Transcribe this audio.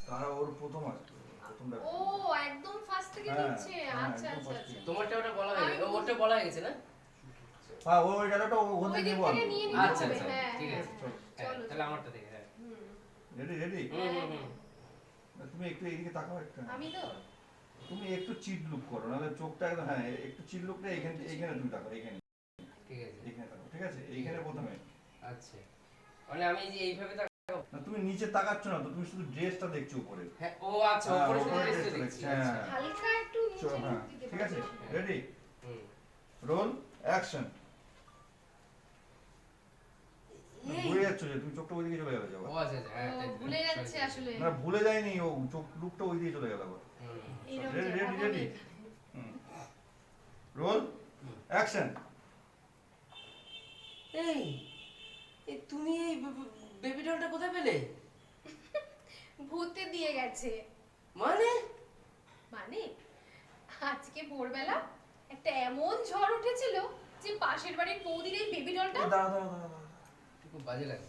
তারা ওর প্রথম আসবে, প্রথমটা। ও একদম ফার্স্ট থেকে হ্যাঁ, দিচ্ছে। হ্যাঁ, আচ্ছা একদম আচ্ছা first আচ্ছা। থেকে। তোমারটা ওটা বলা হয়ে গেছে, ওটা বলা হয়ে গেছে না? হ্যাঁ, ওই ডায়লগটা ওখান ওই থেকে দিক নেবো থেকে আমি। নিয়ে নিতে আচ্ছা হবে। আচ্ছা হ্যাঁ, ঠিক হ্যাঁ, আছে, হ্যাঁ। হ্যাঁ, চলো, তাহলে চলো। আমারটা দেখে, হ্যাঁ। হুম। রেডি? হুম হুম হুম। তুমি একটু এইদিকে তাকাও একটা। আমি তো তুমি একটু চিট লুক করো, নাহলে চোখটা একদম, হ্যাঁ একটু চিট লুকটা এইখানে তুমি তাকাও, এইখানে ঠিক আছে, এইখানে তাকাও, ঠিক আছে? এইখানে প্রথমে। আচ্ছা। মানে আমি যে এইভাবে না, তুমি নিচে তাকাচ্ছ না তো, তুমি শুধু ড্রেসটা দেখছো উপরে। হ্যাঁ, ও আচ্ছা, হ্যাঁ, উপরে উপরে শুধু dress দেখতে টা দেখছি, দেখছি, হ্যাঁ। আচ্ছা। হালকা একটু নিচে হ্যাঁ, দিতে ঠিক আছে? পারি। রেডি? হুম। Roll action. ভুলে যাচ্ছ যে তুমি চোখটা ওইদিকে চলে গেলে যাবে। ও আচ্ছা আচ্ছা, হ্যাঁ, ও, তাই তো, ভুলে sorry, যাচ্ছে sorry. আসলে। না, ভুলে যায়নি ও, চোখ লুকটা ওইদিকে চলে গেল আবার। হুম। এইরকম রেডি যে রেডি ভাবো রেডি? আমি রোল অ্যাকশন। এই এই তুমি এই বেবি ডলটা কোথায় পেলে? ভূতে দিয়ে গেছে। মানে মানে আজকে ভোরবেলা একটা এমন ঝড় উঠেছিল যে পাশের বাড়ির বৌদির এই বেবি ডলটা দাঁড়া দাঁড়া দাঁড়া দাঁড়া। খুব বাজে লাগে।